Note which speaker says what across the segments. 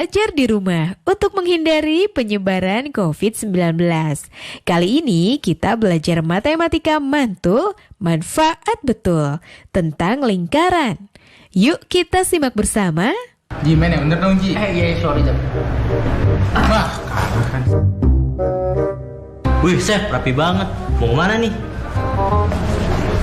Speaker 1: Belajar di rumah untuk menghindari penyebaran COVID-19. Kali ini kita belajar matematika mantul, manfaat betul, tentang lingkaran. Yuk kita simak bersama.
Speaker 2: Ji, main yang bener dong, Ji.
Speaker 3: Iya, sorry, Jam.
Speaker 2: Wah, kan.
Speaker 3: Wih, Chef, rapi banget. Mau kemana nih?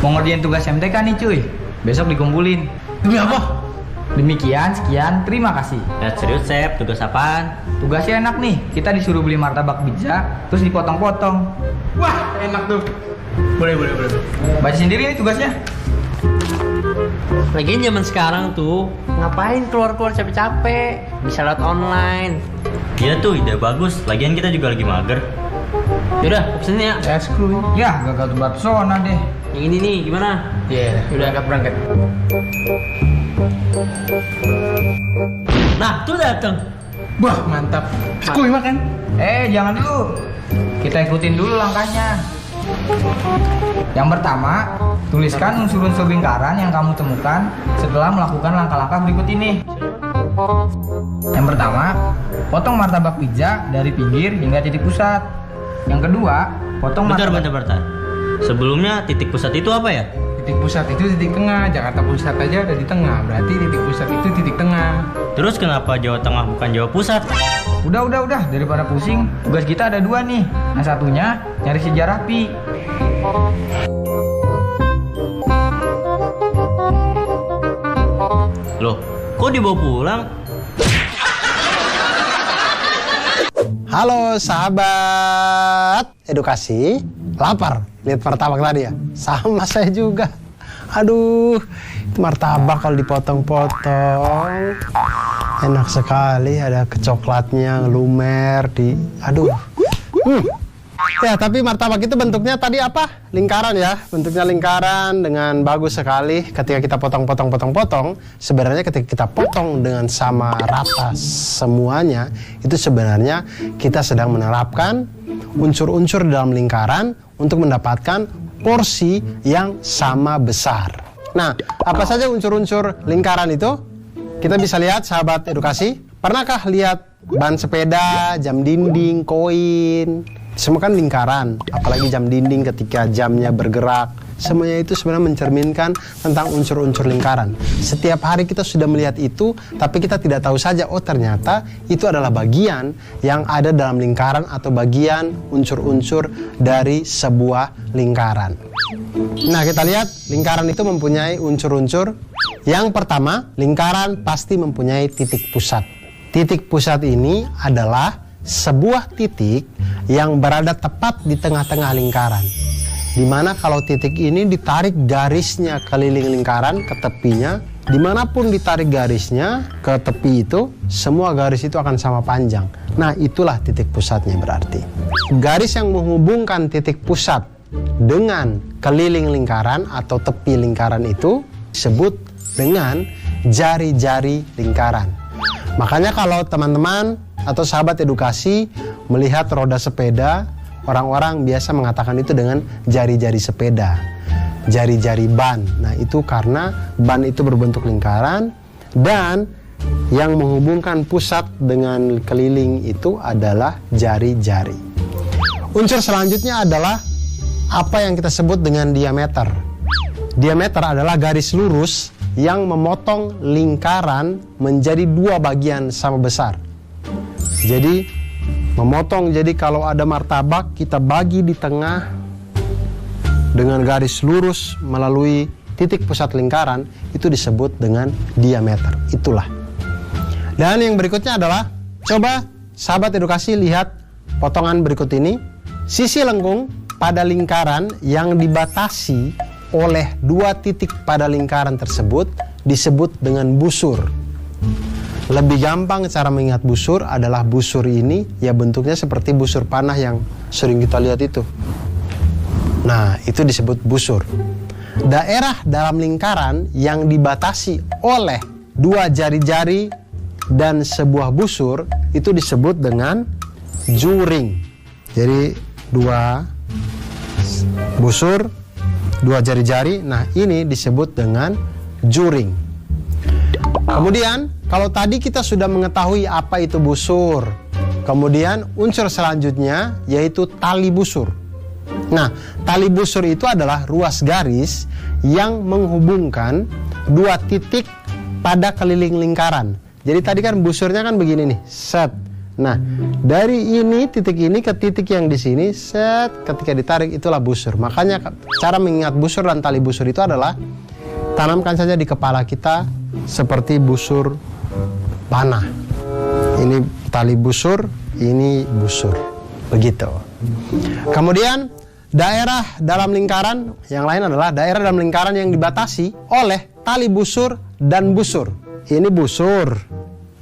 Speaker 2: Mau ngerjain tugas MTK nih, cuy. Besok dikumpulin. Demi apa? Demikian, sekian, terima kasih.
Speaker 3: Ya, serius, Chef. Tugas apaan?
Speaker 2: Tugasnya enak nih. Kita disuruh beli martabak pizza, terus dipotong-potong. Wah, enak tuh. Boleh. Baca sendiri nih tugasnya.
Speaker 3: Lagian zaman sekarang tuh, ngapain keluar-keluar capek-capek? Bisa lewat online. Iya tuh, ide bagus. Lagian kita juga lagi mager. Yaudah, pesen ya.
Speaker 2: Es kru. Ya, gagal tebak pesona deh.
Speaker 3: Yang ini nih, gimana?
Speaker 2: Iya, udah berangkat.
Speaker 3: Nah, tuh dateng.
Speaker 2: Wah, mantap. Kuy makan. Jangan dulu. Kita ikutin dulu langkahnya. Yang pertama, tuliskan unsur-unsur lingkaran yang kamu temukan setelah melakukan langkah-langkah berikut ini. Yang pertama, potong martabak pizza dari pinggir hingga titik pusat. Yang kedua, potong
Speaker 3: Bentar. Sebelumnya titik pusat itu apa ya?
Speaker 4: Titik pusat itu titik tengah. Jakarta Pusat aja ada di tengah. Berarti titik pusat itu titik tengah.
Speaker 3: Terus kenapa Jawa Tengah bukan Jawa Pusat?
Speaker 2: Udah, daripada pusing. Tugas kita ada dua nih. Yang satunya nyari sejarah pi.
Speaker 3: Loh, kok dibawa pulang?
Speaker 5: Halo sahabat edukasi, lapar lihat martabak tadi ya? Sama saya juga. Aduh, martabak kalau dipotong-potong enak sekali, ada kecoklatnya lumer di, aduh. Ya, tapi martabak itu bentuknya tadi apa? Lingkaran ya, bentuknya lingkaran dengan bagus sekali. Ketika kita potong, sebenarnya ketika kita potong dengan sama rata semuanya, itu sebenarnya kita sedang menerapkan unsur-unsur dalam lingkaran untuk mendapatkan porsi yang sama besar. Nah, apa saja unsur-unsur lingkaran itu? Kita bisa lihat sahabat edukasi. Pernahkah lihat ban sepeda, jam dinding, koin? Semua kan lingkaran, apalagi jam dinding ketika jamnya bergerak. Semuanya itu sebenarnya mencerminkan tentang unsur-unsur lingkaran. Setiap hari kita sudah melihat itu, tapi kita tidak tahu saja, oh ternyata itu adalah bagian yang ada dalam lingkaran atau bagian unsur-unsur dari sebuah lingkaran. Nah, kita lihat lingkaran itu mempunyai unsur-unsur. Yang pertama, lingkaran pasti mempunyai titik pusat. Titik pusat ini adalah sebuah titik yang berada tepat di tengah-tengah lingkaran, dimana kalau titik ini ditarik garisnya keliling lingkaran ke tepinya, dimanapun ditarik garisnya ke tepi itu, semua garis itu akan sama panjang. Nah, itulah titik pusatnya berarti. Garis yang menghubungkan titik pusat dengan keliling lingkaran atau tepi lingkaran itu disebut dengan jari-jari lingkaran. Makanya kalau teman-teman atau sahabat edukasi melihat roda sepeda, orang-orang biasa mengatakan itu dengan jari-jari sepeda, jari-jari ban. Nah, itu karena ban itu berbentuk lingkaran dan yang menghubungkan pusat dengan keliling itu adalah jari-jari. Unsur selanjutnya adalah apa yang kita sebut dengan diameter. Diameter adalah garis lurus yang memotong lingkaran menjadi dua bagian sama besar. Jadi memotong, jadi kalau ada martabak kita bagi di tengah dengan garis lurus melalui titik pusat lingkaran, itu disebut dengan diameter. Itulah. Dan yang berikutnya adalah, coba sahabat edukasi lihat potongan berikut ini. Sisi lengkung pada lingkaran yang dibatasi oleh dua titik pada lingkaran tersebut disebut dengan busur. Lebih gampang cara mengingat busur adalah busur ini ya bentuknya seperti busur panah yang sering kita lihat itu. Nah, itu disebut busur. Daerah dalam lingkaran yang dibatasi oleh dua jari-jari dan sebuah busur itu disebut dengan juring. Jadi dua busur, dua jari-jari, nah ini disebut dengan juring. Kemudian kalau tadi kita sudah mengetahui apa itu busur, kemudian unsur selanjutnya yaitu tali busur. Nah, tali busur itu adalah ruas garis yang menghubungkan dua titik pada keliling lingkaran. Jadi tadi kan busurnya kan begini nih, set. Nah, dari ini titik ini ke titik yang di sini, set, ketika ditarik itulah busur. Makanya cara mengingat busur dan tali busur itu adalah tanamkan saja di kepala kita seperti busur panah. Ini tali busur, ini busur. Begitu. Kemudian daerah dalam lingkaran, yang lain adalah daerah dalam lingkaran yang dibatasi oleh tali busur dan busur. Ini busur,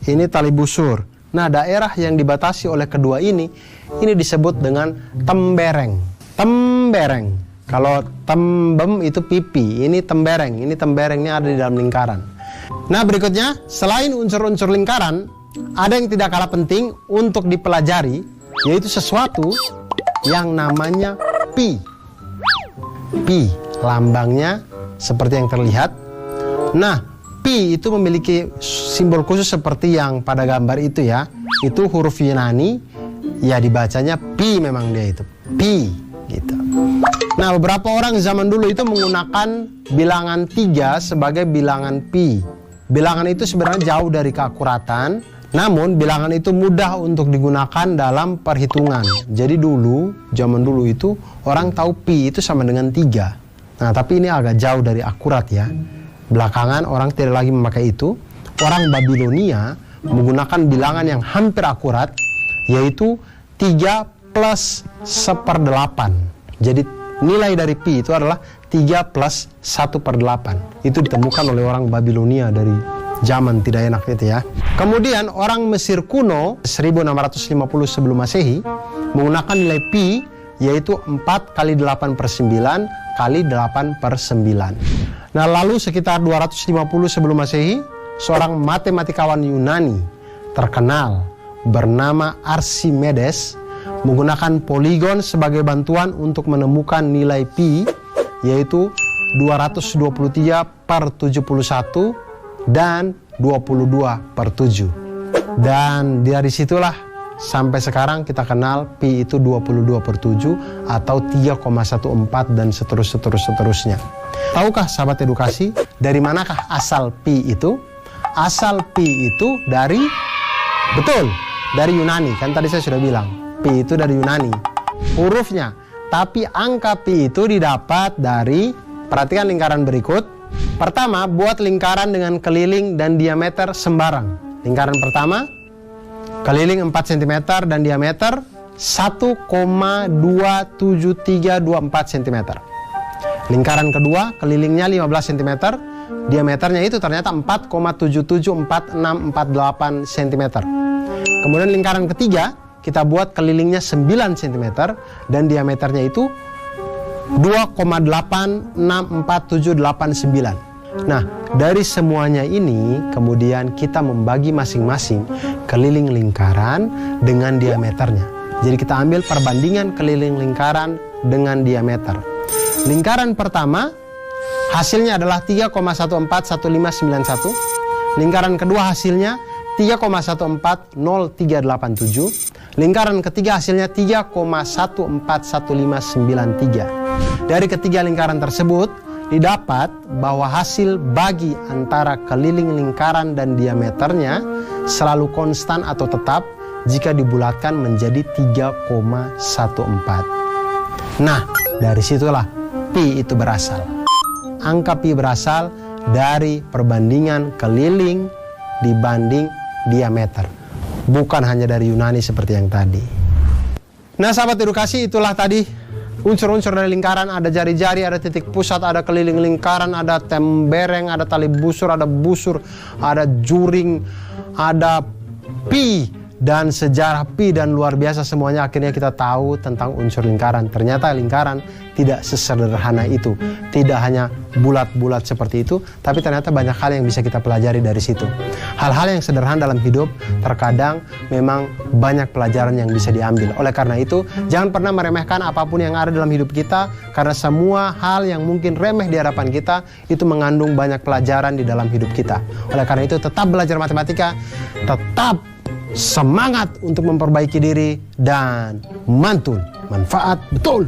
Speaker 5: ini tali busur. Nah, daerah yang dibatasi oleh kedua ini disebut dengan tembereng. Tembereng. Kalau tembem itu pipi, ini tembereng. Ini temberengnya ada di dalam lingkaran. Nah, berikutnya, selain unsur-unsur lingkaran, ada yang tidak kalah penting untuk dipelajari, yaitu sesuatu yang namanya pi. Pi, lambangnya seperti yang terlihat. Nah, pi itu memiliki simbol khusus seperti yang pada gambar itu ya. Itu huruf Yunani, ya dibacanya pi memang dia itu. Pi, gitu. Nah, beberapa orang zaman dulu itu menggunakan bilangan 3 sebagai bilangan pi. Bilangan itu sebenarnya jauh dari keakuratan, namun bilangan itu mudah untuk digunakan dalam perhitungan. Jadi zaman dulu itu orang tahu pi itu sama dengan 3. Nah, tapi ini agak jauh dari akurat ya. Belakangan orang tidak lagi memakai itu. Orang Babilonia menggunakan bilangan yang hampir akurat, yaitu 3 plus 1/8. Jadi nilai dari pi itu adalah 3 plus 1/8. Itu ditemukan oleh orang Babilonia dari zaman tidak enak itu ya. Kemudian orang Mesir kuno 1650 sebelum Masehi menggunakan nilai pi, yaitu 4 kali 8/9 kali 8/9. Nah, lalu sekitar 250 sebelum Masehi, seorang matematikawan Yunani terkenal bernama Archimedes menggunakan poligon sebagai bantuan untuk menemukan nilai pi, yaitu 223/71 dan 22/7. Dan dari situlah sampai sekarang kita kenal pi itu 22/7 atau 3,14 dan seterusnya. Tahukah sahabat edukasi dari manakah asal pi itu? Asal pi itu dari Yunani. Kan tadi saya sudah bilang pi itu dari Yunani hurufnya. Tapi angka pi itu didapat dari, perhatikan lingkaran berikut. Pertama, buat lingkaran dengan keliling dan diameter sembarang. Lingkaran pertama, keliling 4 cm dan diameter 1,27324 cm. Lingkaran kedua, kelilingnya 15 cm, diameternya itu ternyata 4,774648 cm. Kemudian lingkaran ketiga, kita buat kelilingnya 9 cm dan diameternya itu 2,864789. Nah, dari semuanya ini kemudian kita membagi masing-masing keliling lingkaran dengan diameternya. Jadi kita ambil perbandingan keliling lingkaran dengan diameter. Lingkaran pertama hasilnya adalah 3,141591. Lingkaran kedua hasilnya 3,140387. Lingkaran ketiga hasilnya 3,141593. Dari ketiga lingkaran tersebut didapat bahwa hasil bagi antara keliling lingkaran dan diameternya selalu konstan atau tetap jika dibulatkan menjadi 3,14. Nah, dari situlah pi itu berasal. Angka pi berasal dari perbandingan keliling dibanding diameter, bukan hanya dari Yunani seperti yang tadi. Nah, sahabat edukasi, itulah tadi unsur-unsur dari lingkaran. Ada jari-jari, ada titik pusat, ada keliling lingkaran, ada tembereng, ada tali busur, ada juring, ada pi, dan sejarah pi dan luar biasa semuanya, akhirnya kita tahu tentang unsur lingkaran. Ternyata lingkaran tidak sesederhana itu. Tidak hanya bulat-bulat seperti itu, tapi ternyata banyak hal yang bisa kita pelajari dari situ. Hal-hal yang sederhana dalam hidup terkadang memang banyak pelajaran yang bisa diambil. Oleh karena itu, jangan pernah meremehkan apapun yang ada dalam hidup kita, karena semua hal yang mungkin remeh di hadapan kita itu mengandung banyak pelajaran di dalam hidup kita. Oleh karena itu, tetap belajar matematika, tetap semangat untuk memperbaiki diri, dan mantul, manfaat betul.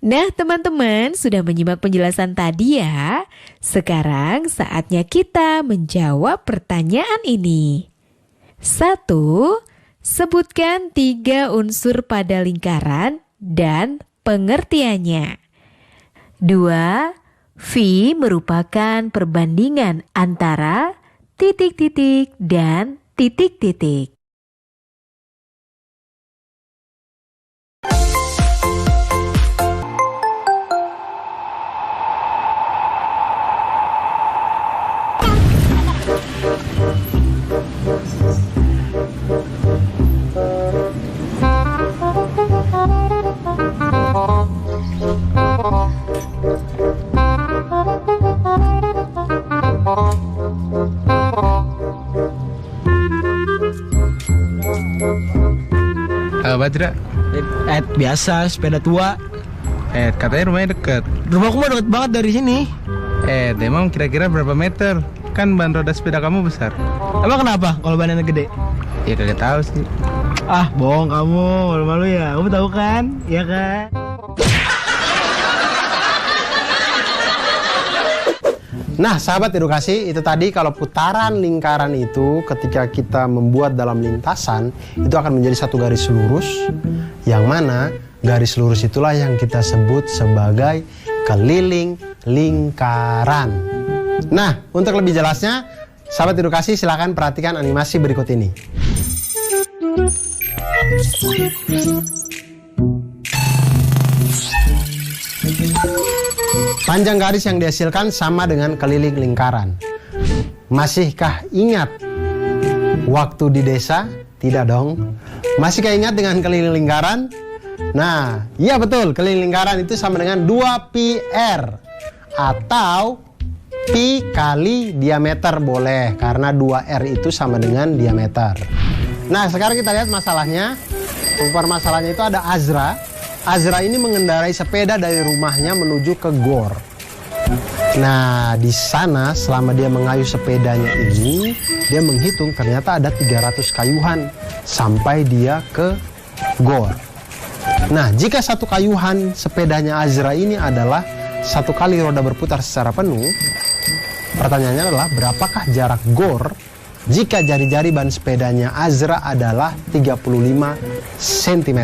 Speaker 1: Nah teman-teman, sudah menyimak penjelasan tadi ya. Sekarang saatnya kita menjawab pertanyaan ini. 1. Sebutkan 3 unsur pada lingkaran dan pengertiannya. 2. V merupakan perbandingan antara titik-titik dan titik-titik.
Speaker 4: Badra,
Speaker 6: Biasa sepeda tua.
Speaker 4: katanya rumahnya deket.
Speaker 6: Rumahku mah deket banget dari sini.
Speaker 4: Emang kira-kira berapa meter? Kan ban roda sepeda kamu besar.
Speaker 6: Emang kenapa kalau bannya gede?
Speaker 4: Ya kagak tahu sih.
Speaker 6: Ah, bohong kamu, malu-malu ya. Kamu tahu kan? Iya kan?
Speaker 5: Nah, sahabat edukasi, itu tadi kalau putaran lingkaran itu ketika kita membuat dalam lintasan, itu akan menjadi satu garis lurus, yang mana garis lurus itulah yang kita sebut sebagai keliling lingkaran. Nah, untuk lebih jelasnya, sahabat edukasi silakan perhatikan animasi berikut ini. Panjang garis yang dihasilkan sama dengan keliling lingkaran. Masihkah ingat waktu di desa? Tidak dong. Masihkah ingat dengan keliling lingkaran? Nah, iya betul, keliling lingkaran itu sama dengan 2πr atau pi kali diameter boleh, karena 2r itu sama dengan diameter. Nah, sekarang kita lihat masalahnya. Permasalahannya itu ada Azra. Azra ini mengendarai sepeda dari rumahnya menuju ke gor. Nah, di sana selama dia mengayuh sepedanya ini, dia menghitung ternyata ada 300 kayuhan sampai dia ke gor. Nah, jika satu kayuhan sepedanya Azra ini adalah 1 kali roda berputar secara penuh, pertanyaannya adalah berapakah jarak gor jika jari-jari ban sepedanya Azra adalah 35 cm.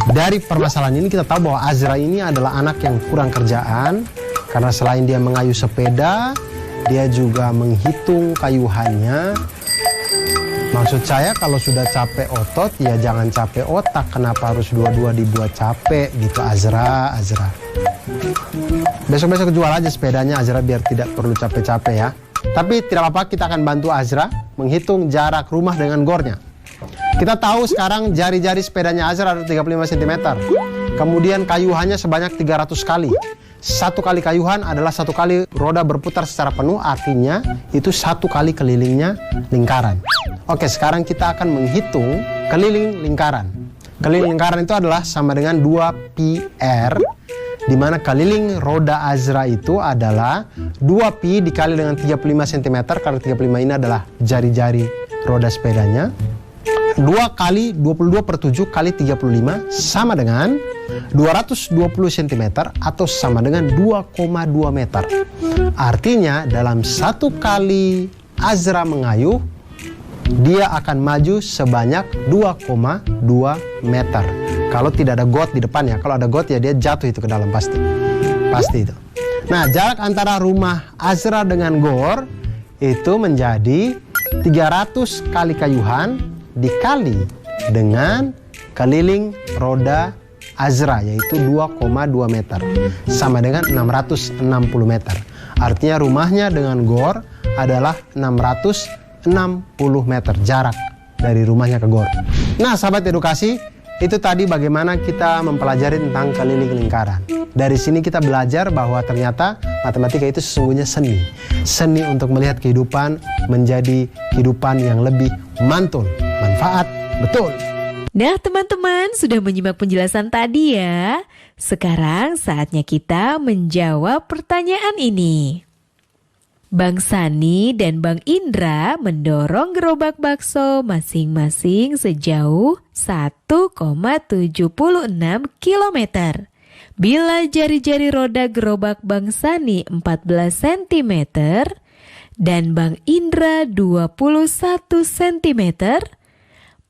Speaker 5: Dari permasalahan ini kita tahu bahwa Azra ini adalah anak yang kurang kerjaan, karena selain dia mengayuh sepeda, dia juga menghitung kayuhannya. Maksud saya kalau sudah capek otot, ya jangan capek otak. Kenapa harus dua-dua dibuat capek gitu Azra. Besok-besok jual aja sepedanya Azra biar tidak perlu capek-capek ya. Tapi tidak apa-apa, kita akan bantu Azra menghitung jarak rumah dengan gornya. Kita tahu sekarang jari-jari sepedanya Azra ada 35 cm. Kemudian kayuhannya sebanyak 300 kali. 1 kali kayuhan adalah 1 kali roda berputar secara penuh, artinya itu 1 kali kelilingnya lingkaran. Oke, sekarang kita akan menghitung keliling lingkaran. Keliling lingkaran itu adalah sama dengan 2πr, di mana keliling roda Azra itu adalah 2pi dikali dengan 35 cm, karena 35 ini adalah jari-jari roda sepedanya. 2 kali 22/7 kali 35 sama dengan 220 cm atau sama dengan 2,2 meter. Artinya dalam 1 kali Azra mengayuh, dia akan maju sebanyak 2,2 meter. Kalau tidak ada got di depannya, kalau ada got ya dia jatuh itu ke dalam pasti itu. Nah, jarak antara rumah Azra dengan gor itu menjadi 300 kali kayuhan dikali dengan keliling roda Azra, yaitu 2,2 meter, sama dengan 660 meter. Artinya rumahnya dengan gor adalah 660 meter jarak dari rumahnya ke gor. Nah, sahabat edukasi, itu tadi bagaimana kita mempelajari tentang keliling lingkaran. Dari sini kita belajar bahwa ternyata matematika itu sesungguhnya seni. Seni untuk melihat kehidupan menjadi kehidupan yang lebih mantul, manfaat, betul.
Speaker 1: Nah teman-teman, sudah menyimak penjelasan tadi ya. Sekarang saatnya kita menjawab pertanyaan ini. Bang Sani dan Bang Indra mendorong gerobak bakso masing-masing sejauh 1,76 km. Bila jari-jari roda gerobak Bang Sani 14 cm dan Bang Indra 21 cm,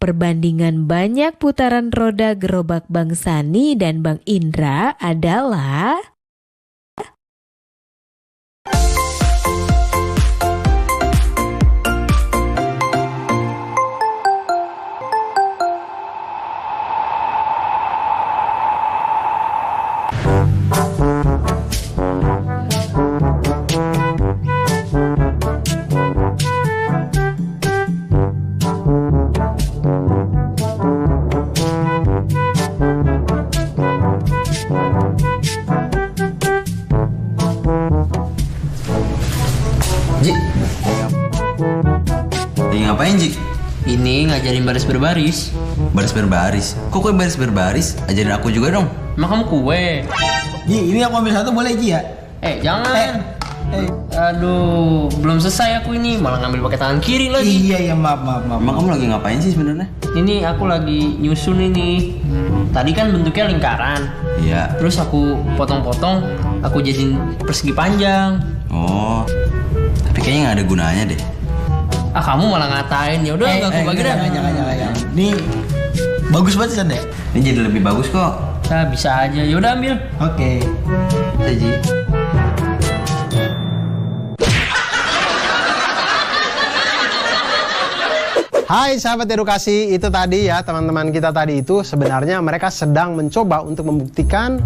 Speaker 1: perbandingan banyak putaran roda gerobak Bang Sani dan Bang Indra adalah
Speaker 7: Ji, lagi ngapain Ji?
Speaker 3: Ini ngajarin baris berbaris.
Speaker 7: Baris berbaris? Kok kue baris berbaris? Ajarin aku juga dong.
Speaker 3: Emang kamu kue?
Speaker 4: Ji, ini aku ambil satu boleh Ji ya?
Speaker 3: Jangan. Aduh, belum selesai aku ini, malah ngambil pakai tangan kiri lagi.
Speaker 4: Iya, maaf.
Speaker 7: Emang kamu lagi ngapain sih sebenarnya?
Speaker 3: Ini aku lagi nyusun ini. Tadi kan bentuknya lingkaran.
Speaker 7: Iya.
Speaker 3: Terus aku potong-potong, aku jadiin persegi panjang.
Speaker 7: Oh, tapi kayaknya nggak ada gunanya deh.
Speaker 3: Kamu malah ngatain. Ya udah, aku bagi dah.
Speaker 4: Jangan. Ini bagus banget San deh.
Speaker 7: Ini jadi lebih bagus kok.
Speaker 3: Nah, bisa aja. Ya udah ambil.
Speaker 4: Oke.
Speaker 7: Ji.
Speaker 5: Hai sahabat edukasi, itu tadi ya teman-teman kita tadi itu sebenarnya mereka sedang mencoba untuk membuktikan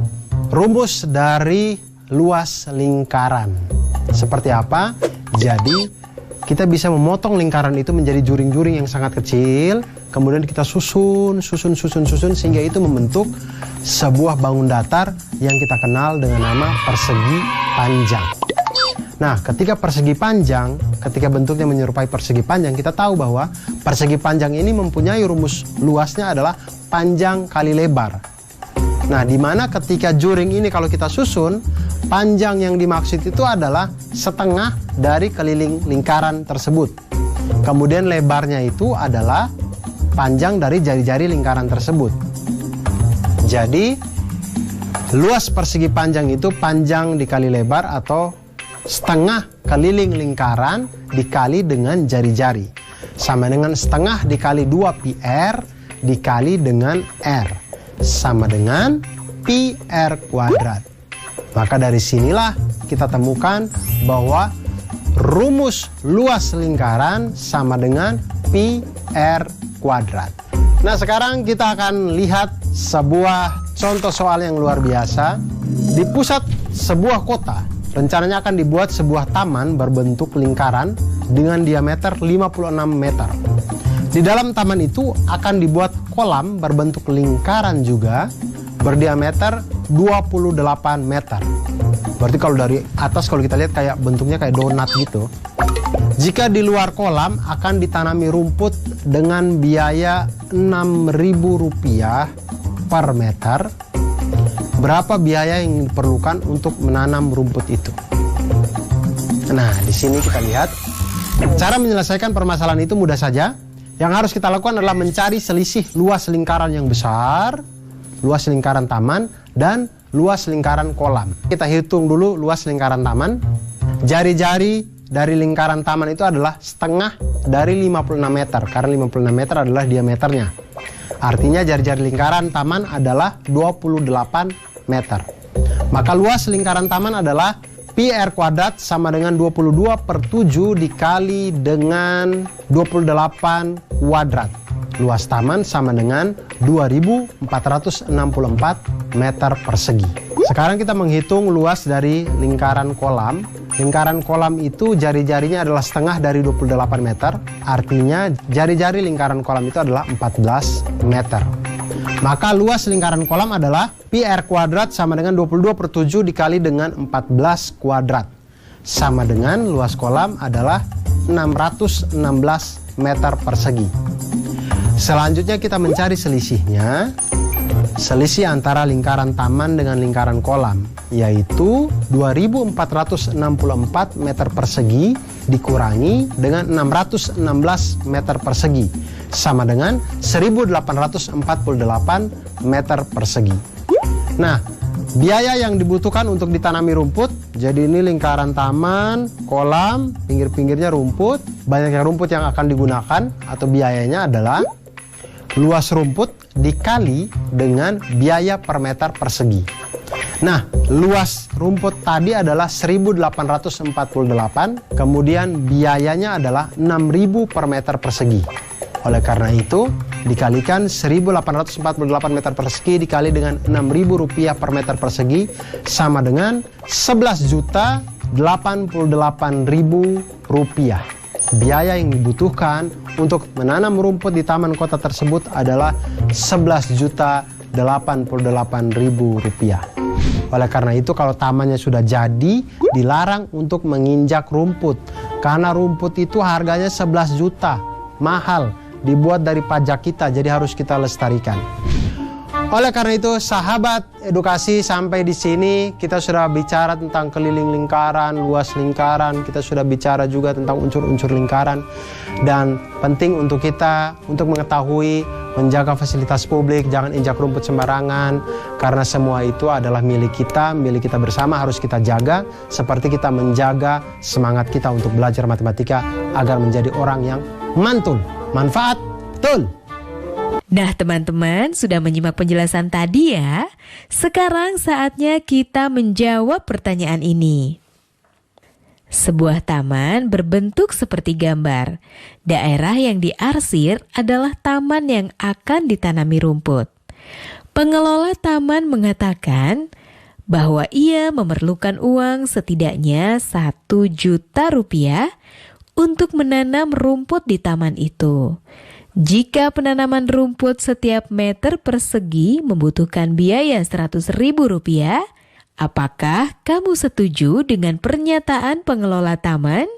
Speaker 5: rumus dari luas lingkaran. Seperti apa? Jadi kita bisa memotong lingkaran itu menjadi juring-juring yang sangat kecil, kemudian kita susun sehingga itu membentuk sebuah bangun datar yang kita kenal dengan nama persegi panjang. Nah, ketika persegi panjang, ketika bentuknya menyerupai persegi panjang, kita tahu bahwa persegi panjang ini mempunyai rumus luasnya adalah panjang kali lebar. Nah, di mana ketika juring ini kalau kita susun, panjang yang dimaksud itu adalah setengah dari keliling lingkaran tersebut. Kemudian lebarnya itu adalah panjang dari jari-jari lingkaran tersebut. Jadi, luas persegi panjang itu panjang dikali lebar atau setengah keliling lingkaran dikali dengan jari-jari. Sama dengan setengah dikali 2πr dikali dengan r. Sama dengan pi r kuadrat. Maka dari sinilah kita temukan bahwa rumus luas lingkaran sama dengan pi r kuadrat. Nah, sekarang kita akan lihat sebuah contoh soal yang luar biasa. Di pusat sebuah kota, rencananya akan dibuat sebuah taman berbentuk lingkaran dengan diameter 56 meter. Di dalam taman itu akan dibuat kolam berbentuk lingkaran juga berdiameter 28 meter. Berarti kalau dari atas kalau kita lihat kayak bentuknya kayak donat gitu. Jika di luar kolam akan ditanami rumput dengan biaya Rp6.000 per meter, berapa biaya yang diperlukan untuk menanam rumput itu? Nah, di sini kita lihat cara menyelesaikan permasalahan itu mudah saja. Yang harus kita lakukan adalah mencari selisih luas lingkaran yang besar, luas lingkaran taman, dan luas lingkaran kolam. Kita hitung dulu luas lingkaran taman. Jari-jari dari lingkaran taman itu adalah setengah dari 56 meter, karena 56 meter adalah diameternya. Artinya jari-jari lingkaran taman adalah 28 meter. Maka luas lingkaran taman adalah pi r kuadrat sama dengan 22/7 dikali dengan 28 kuadrat. Luas taman sama dengan 2464 meter persegi. Sekarang kita menghitung luas dari lingkaran kolam. Lingkaran kolam itu jari-jarinya adalah setengah dari 28 meter. Artinya jari-jari lingkaran kolam itu adalah 14 meter. Maka luas lingkaran kolam adalah pi r kuadrat sama dengan 22/7 dikali dengan 14 kuadrat. Sama dengan luas kolam adalah 616 meter persegi. Selanjutnya kita mencari selisihnya. Selisih antara lingkaran taman dengan lingkaran kolam, yaitu 2464 meter persegi dikurangi dengan 616 meter persegi, sama dengan 1848 meter persegi. Nah, biaya yang dibutuhkan untuk ditanami rumput, jadi ini lingkaran taman, kolam, pinggir-pinggirnya rumput, banyaknya rumput yang akan digunakan atau biayanya adalah luas rumput dikali dengan biaya per meter persegi. Nah, luas rumput tadi adalah 1848, kemudian biayanya adalah 6.000 per meter persegi. Oleh karena itu, dikalikan 1848 meter persegi dikali dengan 6.000 rupiah per meter persegi sama dengan 11.088.000 rupiah. Biaya yang dibutuhkan untuk menanam rumput di taman kota tersebut adalah 11.088.000 rupiah. Oleh karena itu kalau tamannya sudah jadi, dilarang untuk menginjak rumput. Karena rumput itu harganya 11 juta, mahal, dibuat dari pajak kita, jadi harus kita lestarikan. Oleh karena itu, sahabat edukasi, sampai di sini kita sudah bicara tentang keliling lingkaran, luas lingkaran, kita sudah bicara juga tentang unsur-unsur lingkaran. Dan penting untuk kita untuk mengetahui, menjaga fasilitas publik, jangan injak rumput sembarangan, karena semua itu adalah milik kita bersama, harus kita jaga, seperti kita menjaga semangat kita untuk belajar matematika agar menjadi orang yang mantul, manfaat, betul.
Speaker 1: Nah teman-teman, sudah menyimak penjelasan tadi ya. Sekarang saatnya kita menjawab pertanyaan ini. Sebuah taman berbentuk seperti gambar. Daerah yang diarsir adalah taman yang akan ditanami rumput. Pengelola taman mengatakan bahwa ia memerlukan uang setidaknya 1 juta rupiah untuk menanam rumput di taman itu. Jika penanaman rumput setiap meter persegi membutuhkan biaya 100.000 rupiah, apakah kamu setuju dengan pernyataan pengelola taman?